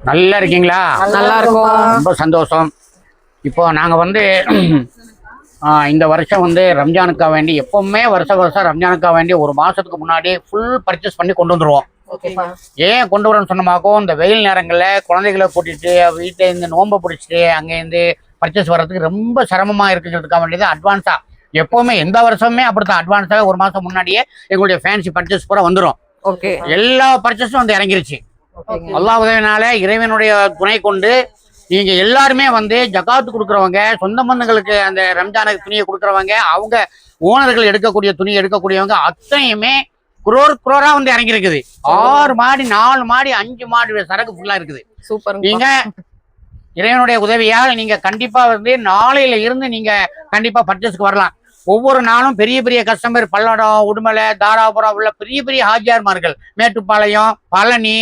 நல்லா இருக்கீங்களா? நல்லா இருக்கும். ரொம்ப சந்தோஷம். இப்போ நாங்கள் வந்து இந்த வருஷம் வந்து ரம்ஜானுக்காக வேண்டி எப்பவுமே வருஷம் ரம்ஜானுக்காக வேண்டி ஒரு மாதத்துக்கு முன்னாடி ஃபுல் பர்ச்சேஸ் பண்ணி கொண்டு வந்துடுவோம். ஏன் கொண்டு வரணும்னு சொன்னமாக்கோ, இந்த வெயில் நேரங்களில் குழந்தைகளை கூட்டிகிட்டு வீட்டில் இருந்து நோன்பை பிடிச்சிட்டு அங்கேருந்து பர்ச்சேஸ் வர்றதுக்கு ரொம்ப சிரமமாக இருக்குங்கிறதுக்காக வேண்டியது அட்வான்ஸாக எப்போவுமே எந்த வருஷமே அப்படித்தான் அட்வான்ஸாக ஒரு மாதம் முன்னாடியே எங்களுடைய ஃபேன்சி பர்ச்சேஸ் பூரா வந்துடும். எல்லா பர்ச்சேஸும் வந்து இறங்கிருச்சு. அல்லாஹ் உதவினால இறைவனுடைய துணை கொண்டு நீங்க எல்லாருமே வந்து ஜகாத்து கொடுக்குறவங்க, சொந்த பந்தங்களுக்கு அந்த ரம்ஜானுக்கு துணியை கொடுக்குறவங்க, அவங்க ஓனர்கள் எடுக்கக்கூடிய துணி எடுக்கக்கூடியவங்க அத்தனையுமே குரோரா வந்து இறங்கி இருக்குது. 6 மாடி 4 மாடி 5 மாடி சரக்கு ஃபுல்லா இருக்குது. சூப்பர். நீங்க இறைவனுடைய உதவியால் நீங்க கண்டிப்பா வந்து நாளையில இருந்து நீங்க கண்டிப்பா பர்ச்சேஸ்க்கு வரலாம். ஒவ்வொரு நாளும் பெரிய பெரிய கஸ்டமர் பல்லடம், உடுமலை, தாராபுரம் உள்ள பெரிய பெரிய ஹாஜியார்மார்கள், மேட்டுப்பாளையம், பழனி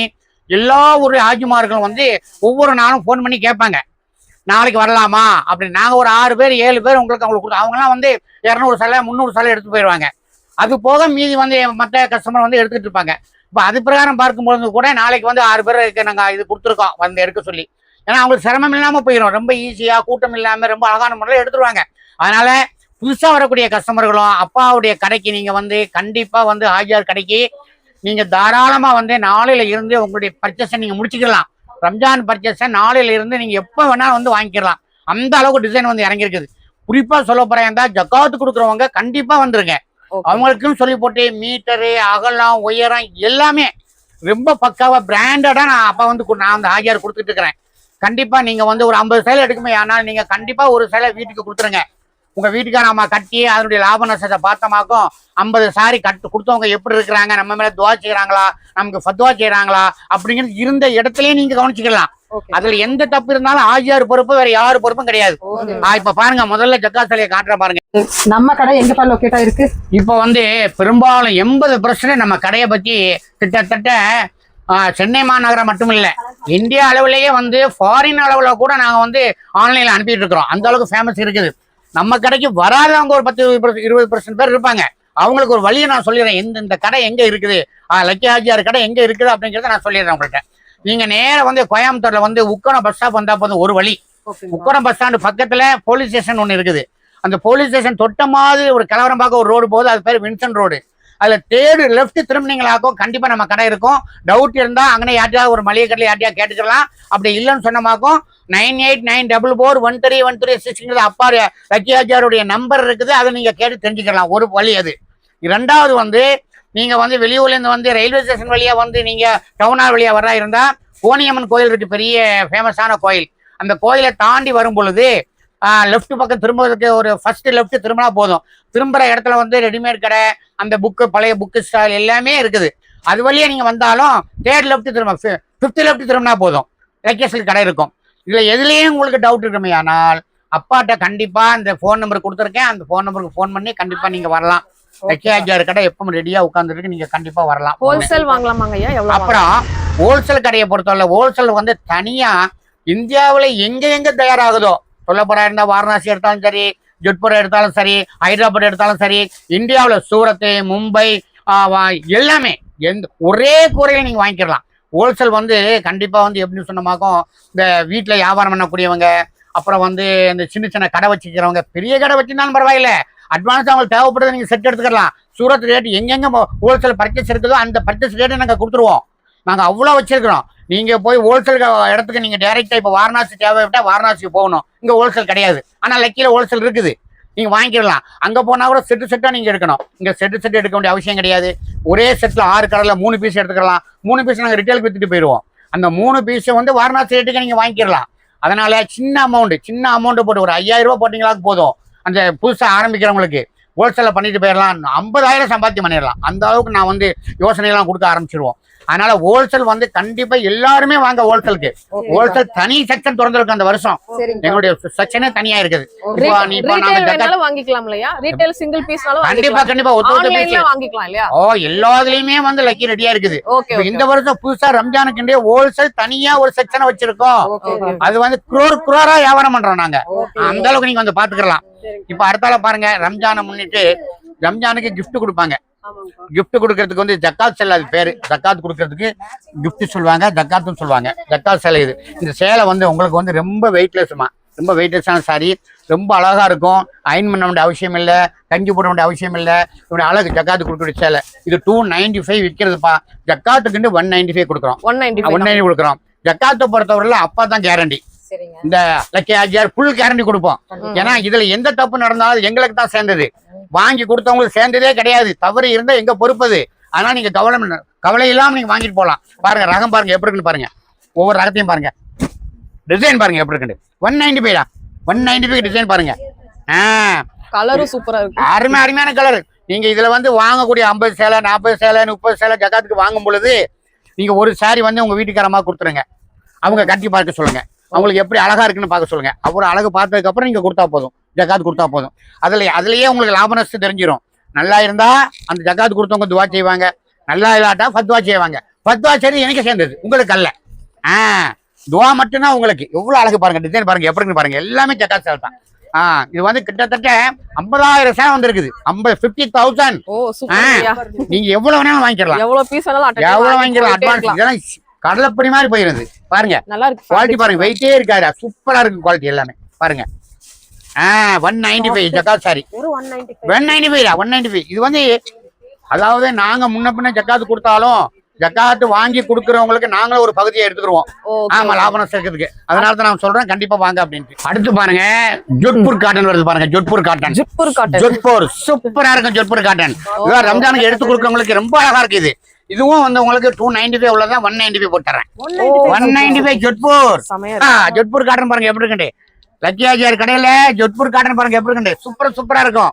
எல்லா ஒரு ஹாஜிமார்களும் வந்து ஒவ்வொரு நாளும் ஃபோன் பண்ணி கேட்பாங்க, நாளைக்கு வரலாமா அப்படின்னு. நாங்கள் ஒரு 6 பேர் 7 பேர் அவங்களுக்கு கொடுத்தோம். அவங்களாம் வந்து 200 சிலை 300 சிலை எடுத்து போயிடுவாங்க. அது போக மீதி வந்து மற்ற கஸ்டமர் வந்து எடுத்துகிட்டு இருப்பாங்க. இப்போ அது பிரகாரம் பார்க்கும்பொழுது கூட நாளைக்கு வந்து 6 பேருக்கு நாங்கள் இது கொடுத்துருக்கோம் வந்து எடுக்க சொல்லி. ஏன்னா அவங்களுக்கு சிரமம் இல்லாமல் போயிடும். ரொம்ப ஈஸியாக கூட்டம் இல்லாமல் ரொம்ப அழகான முறையில் எடுத்துருவாங்க. அதனால புதுசாக வரக்கூடிய கஸ்டமர்களும் அப்பாவுடைய கடைக்கு நீங்கள் வந்து கண்டிப்பாக வந்து ஹாஜியார் கடைக்கு நீங்கள் தாராளமாக வந்து நாளையில இருந்து உங்களுடைய பர்ச்சேஸை நீங்கள் முடிச்சுக்கலாம். ரம்ஜான் பர்ச்சேஸை நாளையில இருந்து நீங்கள் எப்போ வேணாலும் வந்து வாங்கிக்கலாம். அந்த அளவுக்கு டிசைன் வந்து இறங்கியிருக்குது. குறிப்பாக சொல்ல போகிறேன் தான் ஜக்காத்து கொடுக்குறவங்க கண்டிப்பாக வந்துருங்க. அவங்களுக்கும் சொல்லி போட்டு மீட்டரு, அகலம், உயரம் எல்லாமே ரொம்ப பக்காவாக பிராண்டடாக நான் அப்போ வந்து நான் அந்த ஹாஜியார் கொடுத்துட்டு இருக்கிறேன். கண்டிப்பாக நீங்கள் வந்து ஒரு 50 சேலை எடுக்குமே, ஆனால் நீங்கள் கண்டிப்பாக ஒரு சேலை வீட்டுக்கு கொடுத்துருங்க. உங்கள் வீட்டுக்கார நம்ம கட்டி அதனுடைய லாப நஷ்டத்தை பார்த்தமாக்கும் 50 சாரி கொடுத்தவங்க எப்படி இருக்கிறாங்க, நம்ம மேலே துவா செய்கிறாங்களா, நமக்கு ஃபத்வா செய்கிறாங்களா அப்படிங்கிறது இருந்த இடத்துலயே நீங்கள் கவனிச்சுக்கலாம். அதுல எந்த தப்பு இருந்தாலும் ஆஜியார் பொறுப்பு, வேற யாரு பொறுப்பும் கிடையாது. இப்ப பாருங்க, முதல்ல ஜக்கா சிலையை காட்டுற பாருங்க. நம்ம கடை எங்க லொக்கேட் ஆயிருக்கு? இப்ப வந்து பெரும்பாலும் 80% நம்ம கடையை பத்தி கிட்டத்தட்ட சென்னை மாநகரம் மட்டும் இல்ல, இந்தியா அளவுலயே வந்து ஃபாரின் அளவுல கூட நாங்க வந்து ஆன்லைன்ல அனுப்பிட்டு இருக்கிறோம். அந்த அளவுக்கு ஃபேமஸ் இருக்குது. நம்ம கடைக்கு வராதவங்க ஒரு 10-20% பேர் இருப்பாங்க. அவங்களுக்கு ஒரு வழியை நான் சொல்லிடுறேன். இந்த கடை எங்க இருக்குது, லக்கி ஹாஜியார் கடை எங்க இருக்குது அப்படிங்கிறத நான் சொல்லிடுறேன் உங்கள்கிட்ட. நீங்க நேரம் வந்து கோயம்புத்தூர்ல வந்து உக்கடம் பஸ் ஸ்டாப் வந்தா போதும். ஒரு வழி, உக்கடம் பஸ் ஸ்டாண்டு பக்கத்துல போலீஸ் ஸ்டேஷன் ஒண்ணு இருக்குது. அந்த போலீஸ் ஸ்டேஷன் தொட்ட மாதிரி ஒரு கலவரம் பார்க்க ஒரு ரோடு போகுது, அது பேர் வின்சன் ரோடு. அதுல தேர்டு லெஃப்ட் திரும்பினீங்களாக்கும் கண்டிப்பா நம்ம கடை இருக்கும். டவுட் இருந்தா அங்கே யார்ட்டியா ஒரு மளிகை கடையில் யார்ட்டியா கேட்டுக்கலாம். அப்படி இல்லைன்னு சொன்னமாக்கும் 9894413136 அப்பா லக்கி ஹாஜியாருடைய நம்பர் இருக்குது. அதை நீங்க கேட்டு தெரிஞ்சுக்கலாம். ஒரு வழி அது. இரண்டாவது வந்து நீங்க வந்து வெளியூர்லேருந்து வந்து ரயில்வே ஸ்டேஷன் வழியா வந்து நீங்க டவுனார் வழியா வர்றா இருந்தா கோணியம்மன் கோயில் இருக்கு, பெரிய ஃபேமஸான கோயில். அந்த கோயிலை தாண்டி வரும் பொழுது லெஃப்ட் பக்கம் திரும்புறதுக்கு ஒரு ஃபர்ஸ்ட் லெஃப்ட் திரும்பினா போதும். திரும்புற இடத்துல வந்து ரெடிமேட் கடை, அந்த புக்கு, பழைய புக்கு ஸ்டால் எல்லாமே இருக்குது. அது வழியா நீங்க வந்தாலும் தேர்ட் லெஃப்ட் திரும்ப 5th லெஃப்ட் திரும்பினா போதும், லக்கேஜ் கடை இருக்கும். இதுல எதுலேயும் உங்களுக்கு டவுட் இருக்குமே ஆனால் அப்பாட்ட கண்டிப்பா இந்த ஃபோன் நம்பர் கொடுத்துருக்கேன். அந்த ஃபோன் நம்பருக்கு ஃபோன் பண்ணி கண்டிப்பா நீங்க வரலாம். லக்கி ஹாஜியார் கடை எப்பவும் ரெடியா உட்கார்ந்துருக்கு, நீங்க கண்டிப்பா வரலாம். ஹோல்சேல் வாங்கலாமாங்க ஐயா? அப்புறம் ஹோல்சேல் கடையை பொறுத்தவரை ஹோல்சேல் வந்து தனியா இந்தியாவில எங்க தயாராகுதோ, சொல்ல போறா இருந்தா வாரணாசி எடுத்தாலும் சரி, ஜோத்பூர் எடுத்தாலும் சரி, ஹைதராபாத் எடுத்தாலும் சரி, இந்தியாவில் சூரத்து, மும்பை எல்லாமே ஒரே கூரையில நீங்க வாங்கிக்கலாம். ஹோல்சேல் வந்து கண்டிப்பா வந்து எப்படின்னு சொன்னமாக்கும் இந்த வீட்டுல வியாபாரம் பண்ணக்கூடியவங்க, அப்புறம் வந்து இந்த சின்ன சின்ன கடை வச்சுக்கிறவங்க, பெரிய கடை வச்சிருந்தாலும் பரவாயில்ல, அட்வான்ஸ் அவங்களுக்கு தேவைப்படுறது நீங்க செட் எடுத்துக்கலாம். சூரத் ரேட் எங்கெங்க ஹோல்சேல் பர்ச்சேஸ் இருக்குதோ அந்த பர்ச்சேஸ் ரேட்டை நாங்கள் கொடுத்துருவோம். நாங்கள் அவ்வளோ வச்சிருக்கிறோம். நீங்க போய் ஹோல்சேல் இடத்துக்கு நீங்க டைரக்டா இப்போ வாரணாசி தேவைப்பட்டா வாரணாசிக்கு போகணும். இங்க ஹோல்சேல் கிடையாது, ஆனா லக்கியில ஹோல்சேல் இருக்குது, நீங்க வாங்கிக்கலாம். அங்க போனா கூட செட்டா நீங்க எடுக்கணும். இங்க செட் எடுக்க வேண்டிய அவசியம் கிடையாது. ஒரே செட்ல 6 கடையில 3 பீஸ் எடுத்துக்கலாம். 3 பீஸ் நாங்க ரிட்டேலுக்கு வித்துட்டு போயிடுவோம். அந்த 3 பீஸை வந்து வாரணாசி ரேட்டுக்கு நீங்க வாங்கிக்கலாம். அதனால சின்ன அமௌண்ட் போட்டு ஒரு 5000 ரூபாய் போட்டீங்களாக்கு போதும். அந்த புதுசாக ஆரம்பிக்கிறவங்களுக்கு ஹோல்சேலில் பண்ணிட்டு போயிடலாம். 50,000 சம்பாத்தியம் பண்ணிடலாம். அந்த அளவுக்கு நான் வந்து யோசனையெல்லாம் கொடுக்க ஆரம்பிச்சிருவோம். அதனால ஹோல்சேல் வந்து கண்டிப்பா எல்லாருமே வாங்க. ஹோல்சேலுக்கு ஹோல்சேல் தனி செக்ஷன் திறந்திருக்கு. அந்த வருஷம் எங்களுடைய செக்ஷனே தனியா இருக்குது. எல்லாத்துலயுமே வந்து லக்கி ரெடியா இருக்குது. இந்த வருஷம் புதுசா ரம்ஜானுக்கு ஹோல்சேல் தனியா ஒரு செக்ஷனை வச்சிருக்கோம். அது வந்து குரோரா வியாபாரம் பண்றோம் நாங்க. அந்த அளவுக்கு நீங்க வந்து பாத்துக்கலாம். இப்ப அடுத்தால பாருங்க, ரம்ஜானை முன்னிட்டு ரம்ஜானுக்கு கிஃப்ட் கொடுப்பாங்க. கிஃப்ட் கொடுக்கறதுக்கு வந்து ஜக்காத் சேலை, அது பேரு ஜக்காத் கொடுக்கறதுக்கு கிஃப்ட் சொல்லுவாங்க, ஜக்காத்துன்னு சொல்லுவாங்க. ஜக்காத் சேலை இது. இந்த சேலை வந்து உங்களுக்கு வந்து ரொம்ப வெயிட்லெஸ்மா, ரொம்ப வெயிட்லெஸ்ஸான சாரி, ரொம்ப அழகா இருக்கும். அயன் பண்ண வேண்டிய அவசியம் இல்லை, கஞ்சி போட வேண்டிய அவசியம் இல்லை. இப்படி அழகு ஜக்காத்து கொடுக்குற சேலை. இது 295 விற்கிறதுப்பா. ஜக்காத்துக்கு 195 கொடுக்குறோம், 190 கொடுக்குறோம். ஜக்காத்தை பொறுத்தவரையில அப்பா தான் கேரண்டி. இந்த லக்கி ஆஜியார் ஃபுல் கேரண்டி கொடுப்போம். ஏன்னா இதுல எந்த தப்பு நடந்தாலும் எங்களுக்கு தான் சேர்ந்தது, வாங்கி கொடுத்தவங்களுக்கு சேர்ந்ததே கிடையாது. தவறு இருந்தா எங்க பொறுப்பது. அதனால நீங்க கவலை இல்லாம நீங்க வாங்கிட்டு போகலாம். பாருங்க ரகம் பாருங்க எப்படி இருக்குன்னு பாருங்க, ஒவ்வொரு ரகத்தையும் பாருங்க, டிசைன் பாருங்க எப்படி இருக்கு. 195 195 டிசைன் பாருங்க. கலரும் சூப்பரா இருக்கு, அருமையான கலர். நீங்க இதுல வந்து வாங்கக்கூடிய 50 சேலை 40 சேலை 30 சேலை ஜக்காத்துக்கு வாங்கும் பொழுது நீங்க ஒரு சாரி வந்து உங்க வீட்டுக்காரமா கொடுத்துருங்க, அவங்க கட்டி பார்க்க சொல்லுங்க, அவங்களுக்கு எப்படி அழகா இருக்குன்னு பார்க்க சொல்லுங்க. அப்புறம் அழகு பார்த்ததுக்கு அப்புறம் நீங்க கொடுத்தா போதும், ஜக்காத்து கொடுத்தா போதும். அதுலயே உங்களுக்கு லாப நஷ்டம் தெரிஞ்சிடும். நல்லா இருந்தா அந்த ஜக்காத்து கொடுத்தவங்க துவா செய்வாங்க, நல்லா இல்லாட்டா ஃபத்வா செய்வாங்க. ஃபத்வா சரி எனக்கு சேர்ந்தது, உங்களுக்கு அல்ல. துவா மட்டும்தான் உங்களுக்கு. எவ்வளவு அழகு பாருங்க, டிசைன் பாருங்க எப்படி இருக்கு பாருங்க, எல்லாமே ஜக்காத் சேலை தான். இது வந்து கிட்டத்தட்ட 50,000 சேலை வந்திருக்குது. 50,000. நீங்க எவ்வளவு வேணாலும் வாங்கிக்கலாம், எவ்வளவு வாங்கிக்கலாம். அட்வான்ஸ் இதெல்லாம் கடலைப்படி மாதிரி போயிருது பாருங்க. நல்லா இருக்கு குவாலிட்டி பாருங்க, வெயிட்டே இருக்காரு, சூப்பரா இருக்கு குவாலிட்டி எல்லாமே பாருங்க. 195 ஜக்காத் சாரி, 195. இது வந்து அதாவது நாங்க முன்ன பின்ன ஜக்காத்து கொடுத்தாலும் ஜக்காத்து வாங்கி கொடுக்கறவங்களுக்கு நாங்களும் ஒரு பகுதியை எடுத்துக்கிடுவோம். ஆமா, லாபம் சேர்க்கிறதுக்கு. அதனாலதான் நான் சொல்றேன் கண்டிப்பா வாங்க அப்படின்ட்டு. அடுத்து பாருங்க ஜோத்பூர் காட்டன் வருது பாருங்க. ஜோத்பூர் சூப்பரா இருக்கும். ஜோத்பூர் காட்டன் ரம்ஜானுக்கு எடுத்து கொடுக்கறவங்களுக்கு ரொம்ப அழகா இருக்கு. இதுவும் வந்து உங்களுக்கு 295 உள்ளதான் 195 போட்டுறேன். 195 ஜோத்பூர் காட்டன் பாருங்க எப்படி இருக்கு. லக்கி ஆஜியார் கடையில ஜோத்பூர் காட்டன் பாருங்க எப்படி இருக்கு, சூப்பரா இருக்கும்.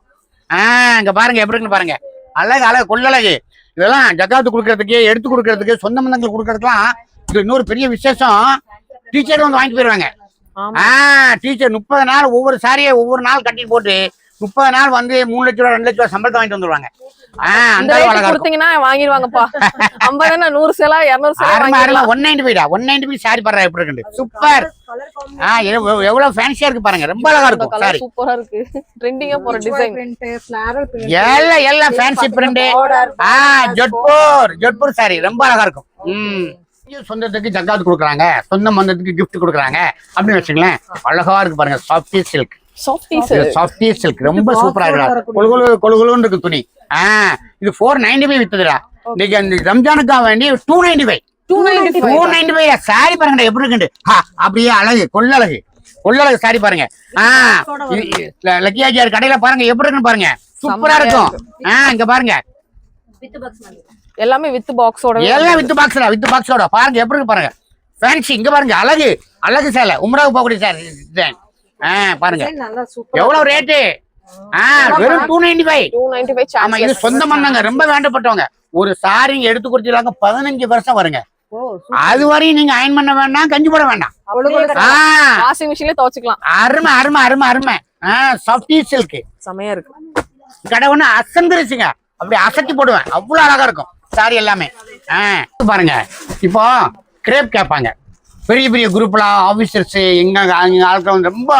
இங்க பாருங்க எப்படி இருக்குன்னு பாருங்க, அழகு கொள்ளழகு. இதெல்லாம் ஜக்காத்து கொடுக்கறதுக்கு, எடுத்து கொடுக்கறதுக்கு, சொந்த பந்தங்களுக்கு கொடுக்கறதுக்குலாம் இது இன்னொரு பெரிய விசேஷம். டீச்சர் வந்து வாங்கிட்டு போயிருவாங்க. டீச்சர் 30 நாள் ஒவ்வொரு சாரியை ஒவ்வொரு நாள் கட்டி போட்டு 30 நாள் வந்து 3 லட்ச ரூபா 2 லட்ச ரூபா சம்பளத்தை வாங்கிட்டு வந்துருவாங்க. வாங்கிடுவாங்கப்பா. 50 100 சேலை 200 சேலை 195 சாரி பாருங்க எப்படி இருக்கு, சூப்பர். எவ்வளவு ஃபேன்சியா இருக்கு பாருங்க, ரொம்ப அழகா இருக்கும் சாரி, சூப்பரா இருக்கு. ட்ரெண்டிங்கா போற டிசைன், எல்லாம் ஃபேன்சி பிரிண்ட். ஜோத்பூர் சாரி ரொம்ப அழகா இருக்கும். சொந்தத்துக்கு ஜக்காத்து கொடுக்குறாங்க, சொந்த பந்தத்துக்கு கிஃப்ட் கொடுக்குறாங்க அப்படின்னு வச்சுங்களேன். அழகா இருக்கு பாருங்க, சாஃப்டி சில்க் ரொம்ப சூப்பரா இருக்கு. கொழுகுலுன்னு இருக்கு துணி. இது 495 வித்ததுடா. இன்னைக்கு அந்த ரம்ஜானுக்கா வேண்டி 295 சாரி பாருங்க எப்படி இருக்கு. அப்படியே அழகு கொள்ளழகு சாரி பாருங்க. லக்கி ஆஜியார் கடையில பாருங்க எப்படி இருக்குன்னு பாருங்க, சூப்பரா இருக்கும். இங்க பாருங்க எல்லாமே வித் பாக்ஸோட, எல்லாம் வித் பாக்ஸோட பாருங்க எப்படி இருக்கு பாருங்க. ஃபேன்சி இங்க பாருங்க, அழகு சேலை, உம்ராவுக்கு போகக்கூடிய சாரி பாருங்க. எவ்வளவு ரேட்டு? வெறும் 295. ஆமா, இது சொந்த மண்ணாங்க, ரொம்ப வேண்டப்பட்டவங்க. ஒரு சாரி எடுத்து கொடுத்துருவாங்க, 15 வருஷம் வருங்க. அது வரையும் நீங்க அயன் பண்ண வேண்டாம், கஞ்சி போட வேண்டாம், வாஷிங் மிஷின்ல துவைச்சுக்கலாம். அருமை. சாஃப்டி சில்க் செமையா இருக்கு. கடை ஒண்ணு அசந்துருச்சுங்க, அப்படி அசத்தி போடுவேன், அவ்வளவு அழகா இருக்கும் சாரி எல்லாமே. பாருங்க இப்போ கிரேப் கேட்பாங்க, பெரிய குரூப்லாம் ஆபீசர்ஸ் எங்க ஆட்கள் வந்து ரொம்ப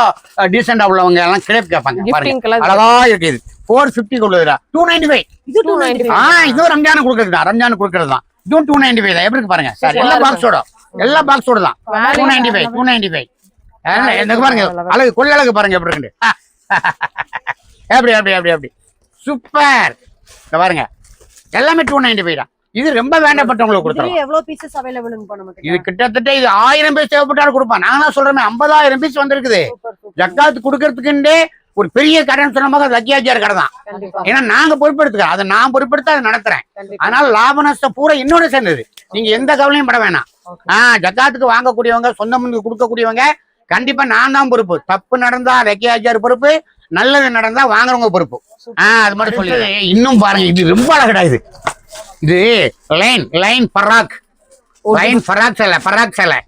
டீசெண்டா உள்ளவங்க எல்லாம் கிரேப் கேட்பாங்க பாருங்க, அழகா இருக்கு. இது 450 உள்ளதுடா. 295. இதுவும் ரம்ஜானு கொடுக்கறது தான். இதுவும் 295 தான். எப்படி இருக்கு பாருங்க சார், எல்லா பாக்ஸோட தான் 295. எனக்கு பாருங்க அழகு கொள்ளழகு பாருங்க எப்படி இருக்கு. அப்படி சூப்பர். பாருங்க எல்லாமே 295 தான். இது ரொம்ப வேண்டப்பட்டவங்களுக்கு கொடுத்துறோம். எவ்வளவு பீசஸ் அவைலபிள்ங்க நமக்கு? இது கிட்டத்தட்ட இது 1000 பீஸ் தேவைப்பட்டாலும் கொடுப்பான். நாங்க தான் சொல்றோமே 50,000 பீஸ் வந்திருக்குது. ஜக்காத்து கொடுக்கறதுக்குண்டே ஒரு பெரிய கடைன்னு சொன்ன மாதிரி லக்கி ஆஜியார் கடை தான். ஏன்னா நாங்க பொறுப்பெடுத்துக்கிறோம், அதை நான் பொறுப்பெடுத்து அதை நடத்துறேன். அதனால லாப நஷ்டம் பூரா என்னோட சேர்ந்தது. நீங்க எந்த கவலையும் பட வேணாம். ஜக்காத்துக்கு வாங்கக்கூடியவங்க, சொந்த முன்னுக்கு கொடுக்கக்கூடியவங்க கண்டிப்பா நான் தான் பொறுப்பு. தப்பு நடந்தா லக்கி ஆஜியார் பொறுப்பு, நல்லது நடந்தா வாங்குறவங்க பொறுப்பு. அது மட்டும் சொல்லி இன்னும் பாருங்க, இது ரொம்ப அழகடா. இது லைன் பராக் சேலை.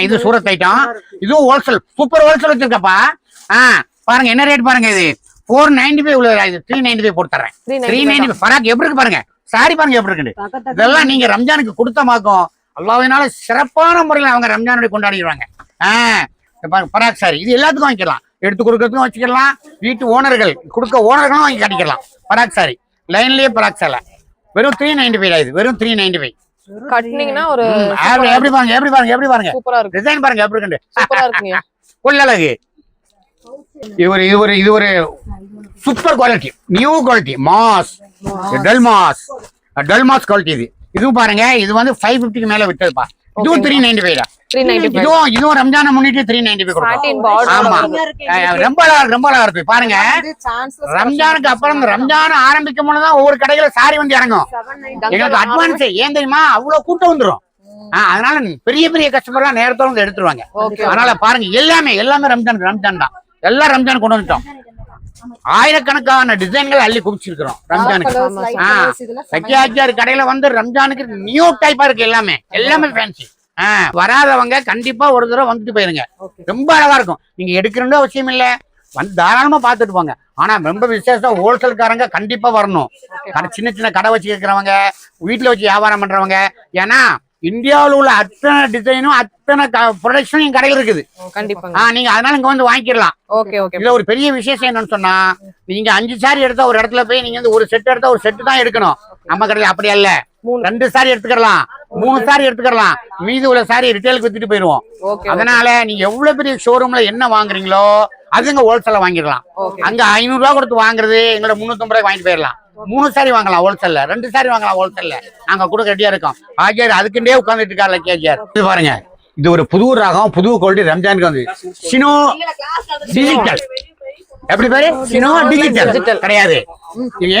இது சூரத் ஐட்டம். இதுவும் ஹோல்சேல், சூப்பர் ஹோல்சேல் வச்சிருக்கப்பா. பாருங்க என்ன ரேட் பாருங்க. இது 495 உள்ளது, இது 395 போட்டு தரேன். 395 பராக் எப்படி இருக்கு பாருங்க. சாரி பாருங்க எப்படி இருக்கு. இதெல்லாம் நீங்க ரம்ஜானுக்கு கொடுத்தமாக்கும் அல்லாஹ்வினால சிறப்பான முறையில் அவங்க ரம்ஜானுடைய கொண்டாடிடுவாங்க. பராக் சாரி இது எல்லாத்துக்கும் வாங்கிக்கலாம், எடுத்து கொடுக்கறதுக்கும் வச்சுக்கலாம், வீட்டு ஓனர்களும் வாங்கி கட்டிக்கலாம். பராக் சாரி லைன்லயே பராக் சேலை வெறும் 395 இது வெறும் 395. கட்டினீங்கன்னா ஒரு எப்படி பாருங்க எப்படி பாருங்க எப்படி பாருங்க சூப்பரா இருக்கு. டிசைன் பாருங்க எப்படி இருக்கு. சூப்பரா இருக்குங்க. கொள்ளழகு. இது ஒரு super quality, new quality, mass டல்மாஸ் குவாலிட்டி. இதுவும் பாருங்க, இது வந்து 550க்கு மேல விட்டதுப்பா. இதுவும் 395 தான். 395. இதுவும் ரம்ஜானை முன்னிட்டு 395 கொடுக்கும். ஆமா, ரொம்ப அழகா இருக்கு பாருங்க. ரம்ஜானுக்கு அப்புறம் ரம்ஜான் ஆரம்பிக்கும் போதுதான் ஒவ்வொரு கடையில சாரி வந்து இறங்கும். எங்களுக்கு அட்வான்ஸ் ஏன் தெரியுமா, அவ்வளவு கூட்டம் வந்துரும். அதனால பெரிய கஸ்டமர்லாம் நேரத்தோட வந்து எடுத்துருவாங்க. அதனால பாருங்க, எல்லாமே ரம்ஜான் தான். எல்லாம் ரம்ஜான் கொண்டு வந்துட்டோம். ஆயிரக்கணக்கான டிசைன்கள் அள்ளி குவிச்சிருக்கிறோம் ரம்ஜானுக்கு. சக்கியாச்சார் கடையில வந்து ரம்ஜானுக்கு நியூ டைப்பா இருக்கு. எல்லாமே ஃபேன்சி. வராதவங்க கண்டிப்பா ஒரு தடவை வந்துட்டு போயிருங்க. ரொம்ப அழகா இருக்கும். நீங்க எடுக்கணும்னு அவசியம் இல்ல, வந்து தாராளமா பாத்துட்டு போங்க. ஆனா ரொம்ப விசேஷம் ஹோல்சேல்காரங்க கண்டிப்பா வரணும். சின்ன கடை வச்சு இருக்கிறவங்க, வீட்டுல வச்சு வியாபாரம் பண்றவங்க. ஏன்னா இந்தியாவில் உள்ள அத்தனை டிசைனும் அத்தனை ப்ரொடக்ஷனும் என் கடையில் இருக்குது. நீங்க அதனால இங்க வந்து வாங்கிக்கலாம். இதுல ஒரு பெரிய விசேஷம் என்னன்னு சொன்னா, நீங்க 5 சாரி எடுத்தா ஒரு இடத்துல போய் நீங்க வந்து ஒரு செட் எடுத்தா ஒரு செட்டு தான் எடுக்கணும். நம்ம கடையில் அப்படி அல்ல, 2 சாரி எடுத்துக்கலாம், 3 சாரி எடுத்துக்கலாம். மீதி உள்ள சாரி ரிட்டேலுக்கு வித்துட்டு போயிருவோம். அதனால நீங்க எவ்வளவு பெரிய ஷோரூம்ல என்ன வாங்குறீங்களோ அது இங்க ஹோல்சேல வாங்கிடலாம். அங்க 500 ரூபாய் கொடுத்து வாங்குறது எங்களோட 350 ரூபாய்க்கு வாங்கிட்டு போயிடலாம். 3 சாரி வாங்கலாம் ஹோல்சேல்ல, 2 சாரி வாங்கலாம் ஹோல்சேல்ல. நாங்க கொடுக்க ரெடியா இருக்கோம். ஆஜியார் அதுக்குண்டே உட்கார்ந்துட்டு இருக்காரு லக்கியாஜியார். இது பாருங்க, இது ஒரு புது ராகம், புது குவாலிட்டி. ரம்ஜானுக்கு வந்து சினோ டிஜிட்டல். எப்படி பேரு? சினோ டிஜிட்டல் கிடையாது,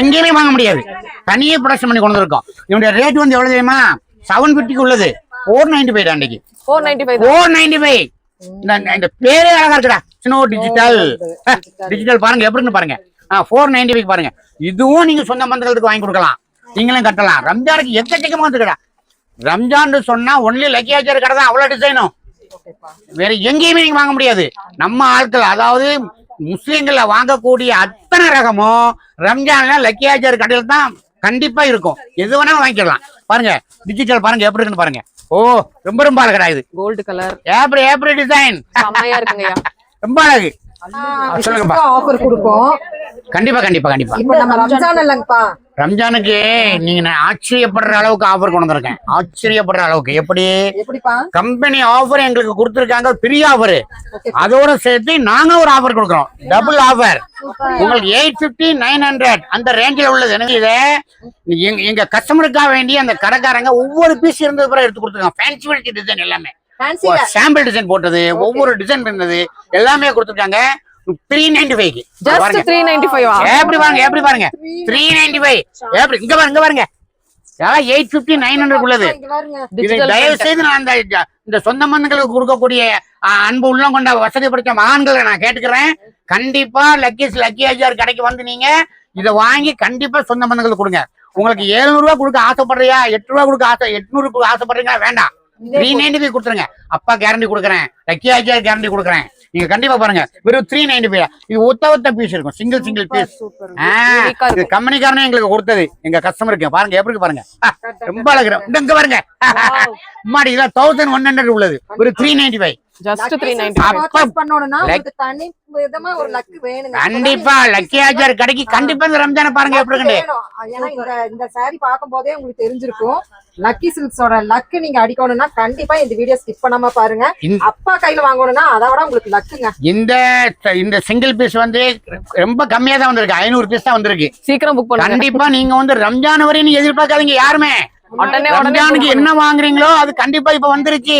எங்கேயுமே வாங்க முடியாது. தனியே ப்ரொடக்ஷன் பண்ணி கொண்டு இருக்கோம். இவனுடைய ரேட் வந்து எவ்வளவு தெரியுமா? 750க்கு உள்ளது 495 அன்னைக்கு. 495. இந்த பேரே அழகா இருக்குடா, சினோ டிஜிட்டல் பாருங்க எப்படி இருக்கு பாருங்க. 495 பாருங்க. இதுவும் நீங்க சொந்த பந்தங்களுக்கு வாங்கி கொடுக்கலாம், நீங்களும் கட்டலாம். ரம்ஜானுக்கு எக்கச்சக்கமா வந்துருக்கா. ரம்ஜான் சொன்னா ஒன்லி லக்கியாச்சார் கடை தான். அவ்வளவு டிசைனும் வேற எங்கேயுமே நீங்க வாங்க முடியாது. நம்ம ஆட்கள், அதாவது முஸ்லீம்கள்ல வாங்கக்கூடிய அத்தனை ரகமும் ரம்ஜான்ல லக்கியாச்சார் கடையில் தான் கண்டிப்பா இருக்கும். எது வேணாலும் வாங்கிக்கலாம். பாருங்க டிஜிட்டல் பாருங்க எப்படி இருக்குன்னு பாருங்க. ரொம்ப அழகா. இது கோல்டு கலர், எப்படி டிசைன் செமையா இருக்குங்க. ரொம்ப அழகு. சொல்லுங்கப்பா. ஆஃபர் கொடுப்போம். கண்டிப்பா. இப்போ நம்ம ரம்ஜான் இல்லங்கப்பா, ரம்ஜானுக்கு நீங்க ஆச்சரியப்படுற அளவுக்கு ஆஃபர் கொண்டு வந்திருக்கேன். ஆச்சரியப்படுற அளவுக்கு. எப்படிப்பா? கம்பெனி ஆஃபர் எங்களுக்கு கொடுத்துருக்காங்க, பெரிய ஆஃபர். அதோட சேர்த்து நாங்க ஒரு ஆஃபர் கொடுக்குறோம், டபுள் ஆஃபர். உங்களுக்கு 850, 900 அந்த ரேஞ்சில் உள்ளது. எனவே இதை எங்க கஸ்டமருக்காக வேண்டிய அந்த கடைக்காரங்க ஒவ்வொரு பீஸ் இருந்தது பிறகு எடுத்து கொடுத்துருக்காங்க. ஃபேன்சி டிசைன் எல்லாமே, சாம்பிள் டிசைன் போட்டது, ஒவ்வொரு டிசைன் இருந்தது எல்லாமே கொடுத்துருக்காங்க. 395. எப்படி பாருங்க 395. எப்படி இங்க பாருங்க 850, 900 உள்ளது. தயவு செய்து நான் இந்த சொந்த மண்ணுகளுக்கு கொடுக்கக்கூடிய அன்பு உள்ளம் கொண்ட வசதி படைத்த மகான்களை நான் கேட்டுக்கிறேன். கண்டிப்பா லக்கியாச்சார் கடைக்கு வந்து நீங்க இதை வாங்கி கண்டிப்பா சொந்த மண்ணுகளுக்கு கொடுங்க. உங்களுக்கு 700 ரூபாய் கொடுக்க ஆசைப்படுறியா, 8 ரூபாய் கொடுக்க 800 ஆசைப்படுறீங்களா, வேண்டாம். 395 கொடுத்துருங்க. அப்பா கேரண்டி கொடுக்குறேன், லக்கியாச்சார் கேரண்டி கொடுக்குறேன். நீங்க கண்டிப்பா பாருங்க, வெறும் 395. இது ஒத்த பீஸ் இருக்கும், சிங்கிள் பீஸ். கம்பெனிக்காரனே எங்களுக்கு கொடுத்தது, எங்க கஸ்டமருக்கு. பாருங்க எப்படி பாருங்க, ரொம்ப அழகு. இங்க பாருங்க மாடி, 1100 உள்ளது, ஒரு 395. கண்டிப்பா லக்கியாச்சார் கடைக்கு கண்டிப்பா இந்த ரம்ஜானை பாருங்க எப்படி இருக்கு. இந்த சாரி பார்க்கும் போதே உங்களுக்கு தெரிஞ்சிருக்கும், லக்கி சில்க்ஸோட லக்கு நீங்க அடிக்கணும்னா கண்டிப்பா இந்த வீடியோ ஸ்கிப் பண்ணாம பாருங்க. அப்பா கையில வாங்கணும்னா அதை விட உங்களுக்கு லக்குங்க. இந்த சிங்கிள் பீஸ் வந்து ரொம்ப கம்மியா தான் வந்திருக்கு, 500 பீஸ் தான் வந்திருக்கு. சீக்கிரம் புக் பண்ணுங்க. கண்டிப்பா நீங்க வந்து ரம்ஜான் வரை நீங்க எதிர்பார்க்காதீங்க யாருமே. ரம்ஜானுக்கு என்ன வாங்குறீங்களோ அது கண்டிப்பா இப்ப வந்துருச்சு.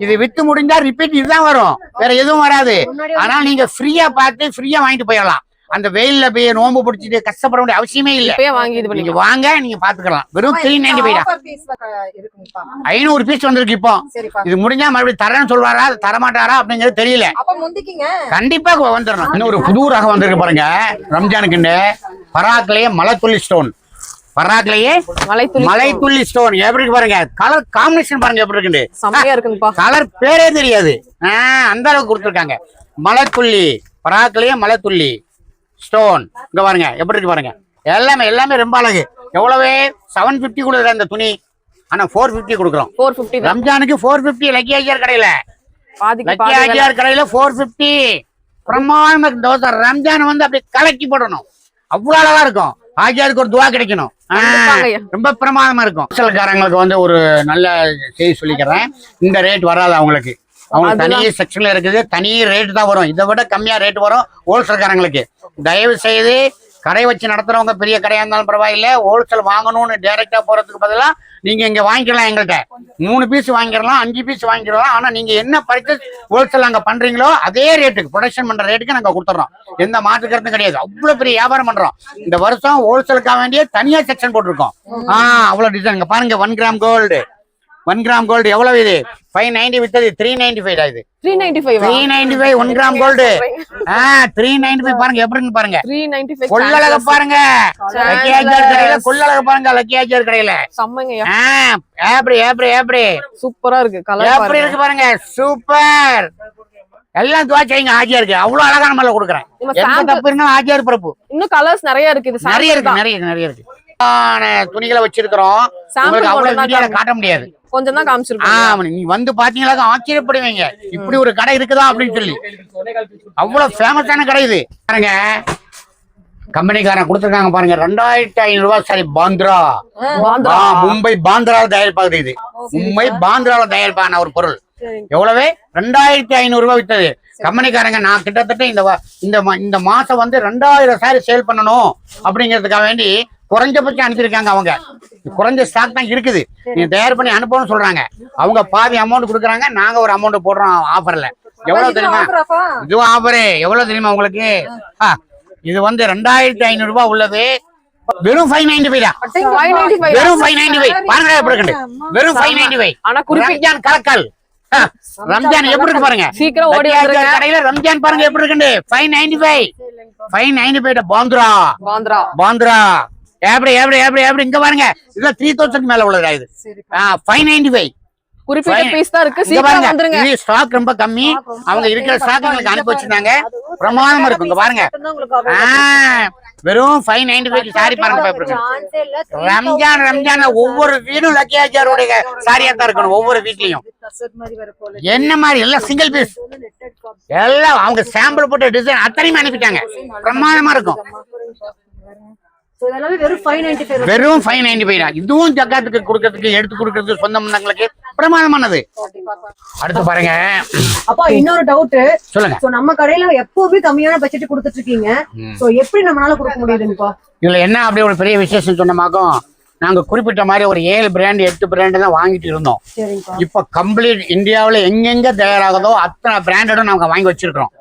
இது வித்து முடிஞ்சா ரிப்பீட் இதுதான் வரும், வேற எதுவும் வராது. ஆனா நீங்க ஃப்ரீயா பார்த்து ஃப்ரீயா வாங்கிட்டு போயிடலாம். அந்த வெயில்ல போய் நோம்பு பிடிச்சிட்டு கஷ்டப்பட வேண்டிய அவசியமே இல்ல. நீங்க வாங்க, நீங்க பாத்துக்கலாம். வெறும் 395. 500 பீஸ் வந்திருக்கு. இப்போ இது முடிஞ்சா மறுபடியும் தரேன்னு சொல்வாரா, தரமாட்டாரா அப்படிங்கிறது தெரியல. கண்டிப்பா வந்துடணும். இன்னும் ஒரு புது ரகம் வந்திருக்கு பாருங்க ரம்ஜானுக்கு. பராக்லயே மலைத்துள்ளி ஸ்டோன். பராக்லயே மலைத்துள்ளி ஸ்டோன். எப்படி இருக்கு பாருங்க, கலர் காம்பினேஷன் பாருங்க எப்படி இருக்கு. கலர் பேரே தெரியாது, அந்த அளவுக்கு கொடுத்துருக்காங்க. மலைத்துள்ளி, பராக்லயே மலைத்துள்ளி ஸ்டோன். இங்க பாருங்க எப்படி இருக்கு பாருங்க. எல்லாமே ரொம்ப அழகு. எவ்வளவு 750 கொடுக்குற அந்த துணி, ஆனா 450 கொடுக்குறோம். ரம்ஜானுக்கு 450 லக்கியாச்சார் கடையில. லக்கியாச்சார் கடையில 450 பிரமாதமா தோசை. ரம்ஜான் வந்து அப்படி கலக்கி போடணும், அவ்வளவு அழகா இருக்கும். ஆஜியாருக்கு ஒரு துவா கிடைக்கணும். ரொம்ப பிரமாதமா இருக்கும். ஹோல்சேல்காரங்களுக்கு வந்து ஒரு நல்ல செய்தி சொல்லிக்கிறேன், இந்த ரேட் வராது அவங்களுக்கு. அவங்க தனி செக்ஷன்ல இருக்குது, தனி ரேட் தான் வரும். இதை விட கம்மியா ரேட் வரும் ஹோல்சேல்காரங்களுக்கு. தயவு செய்து கடை வச்சு நடத்துறவங்க பெரிய கடையா இருந்தாலும் பரவாயில்ல, ஹோல்சேல் வாங்கணும்னு டைரக்டா போறதுக்கு பதிலாக நீங்க இங்க வாங்கிக்கலாம். எங்கள்கிட்ட 3 பீஸ் வாங்கிடலாம், 5 பீஸ் வாங்கிடலாம். ஆனா நீங்க என்ன பர்ச்சேஸ் ஹோல்சேல் அங்க பண்றீங்களோ அதே ரேட்டுக்கு, ப்ரொடக்ஷன் பண்ற ரேட்டுக்கு நாங்க கொடுத்துறோம். எந்த மாற்று கருத்தும் கிடையாது. அவ்வளவு பெரிய வியாபாரம் பண்றோம். இந்த வருஷம் ஹோல்சேலுக்காக வேண்டிய தனியா செக்ஷன் போட்டிருக்கோம். அவ்வளவு டிசைன் பாருங்க. 1 கிராம் கோல்டு, 1 கிராம் கோல்டு எவ்வளவு? இது 590 வித்தது 395 இது. 395 1 கிராம் கோல்டு. 395 பாருங்க எப்படி பாருங்க. 395 கொள்ளலக பாருங்க. லக்கியாஜர் கடையில கொள்ளலக பாருங்க. லக்கியாஜர் கடையில செம்மங்க. எப்படி சூப்பரா இருக்கு. கலர் எப்படி இருக்கு பாருங்க. சூப்பர். எல்லாம் துவா செய்யுங்க. ஆஜியா இருக்கு. அவ்வளவு அழகான மலை கொடுக்குறேன். எந்த தப்பு இருந்தாலும் ஆஜியார் பிறப்பு. இன்னும் கலர்ஸ் நிறைய இருக்கு. இது நிறைய இருக்கு. துணிகளை வச்சிருக்கிறோம். உங்களுக்கு அவ்வளவு வீடியோல காட்ட முடியாது. கொஞ்சம் தான் காமிச்சிருக்கோம். நீ வந்து பாத்தீங்களா ஆச்சரியப்படுவீங்க, இப்படி ஒரு கடை இருக்குதா அப்படின்னு சொல்லி. அவ்வளவு ஃபேமஸான கடை இது பாருங்க. கம்பெனிக்காரன் கொடுத்துருக்காங்க பாருங்க. 2500 ரூபாய். சாரி, பாந்திரா, மும்பை பாந்திரால தயாரிப்பாகுது இது. மும்பை பாந்திரால தயாரிப்பான ஒரு பொருள். எவ்வளவு? 2500 ரூபாய் வித்தது. கம்பெனிக்காரங்க நான் கிட்டத்தட்ட இந்த மாசம் வந்து 2000 சாரி சேல் பண்ணணும் அப்படிங்கிறதுக்காக வேண்டி குறைஞ்சபட்சம் அனுப்பியிருக்காங்க. அவங்க குறைஞ்ச ஸ்டாக் தான் இருக்குது, நீங்க தயார் பண்ணி அனுப்பணும்னு சொல்றாங்க. அவங்க பாதி அமௌண்ட் கொடுக்குறாங்க, நாங்க ஒரு அமௌண்ட் போடுறோம் ஆஃபர்ல. எவ்வளவு தெரியுமா? இதுவும் ஆஃபரு. எவ்வளவு தெரியுமா உங்களுக்கு? இது வந்து 2500 ரூபாய் உள்ளது. வெறும் 595 தான். வெறும் 595 பாருங்க. எப்படி இருக்கு? வெறும் 595. ஆனா ரம்ஜான் கலக்கல். ரம்ஜான் எப்படி இருக்கு பாருங்க. சீக்கிரம் ஓடி வந்துருங்க. கடையில ரம்ஜான் பாருங்க எப்படி இருக்கு. 595 பாந்திரா. எப்படி இங்க பாருங்க. இதுல 3000 மேல உள்ளதா இது. 595 குறிப்பிட்ட பீஸ் தான் இருக்கு. சீக்கிரம் வந்துருங்க. இது ஸ்டாக் ரொம்ப கம்மி. அவங்க இருக்கிற ஸ்டாக் உங்களுக்கு அனுப்பி வச்சிருந்தாங்க. பிரமாதமா இருக்கும். இங்க பாருங்க. வெறும் 595 சாரி பாருங்க. ரம்ஜான் ஒவ்வொரு வீடும் லக்கியாஜாரோட சாரியா தான் இருக்கணும். ஒவ்வொரு வீட்லயும் என்ன மாதிரி எல்லாம் சிங்கிள் பீஸ் எல்லாம் அவங்க சாம்பிள் போட்ட டிசைன் அத்தனையுமே அனுப்பிட்டாங்க. பிரமாதமா இருக்கும். வெறும் 595 தான். இதுவும் ஜக்காத்துக்கு கொடுக்கறதுக்கு, எடுத்து கொடுக்கறதுக்கு, சொந்த பந்தங்களுக்கு பிரமாதமானது. அடுத்து பாருங்க. அப்பா இன்னொரு டவுட் சொல்லுங்க. நம்ம கடையில எப்பவுமே கம்மியான பட்ஜெட் கொடுத்துட்டு இருக்கீங்க. எப்படி நம்மளால கொடுக்க முடியுதுப்பா? இதுல என்ன அப்படி ஒரு பெரிய விசேஷம் சொன்னமாக்கும், நாங்க குறிப்பிட்ட மாதிரி ஒரு 7 பிராண்ட் 8 பிராண்ட் தான் வாங்கிட்டு இருந்தோம். இப்ப கம்ப்ளீட் இந்தியாவில எங்கெங்க தயாராகுதோ அத்தனை பிராண்டடும் நாங்க வாங்கி வச்சிருக்கிறோம்.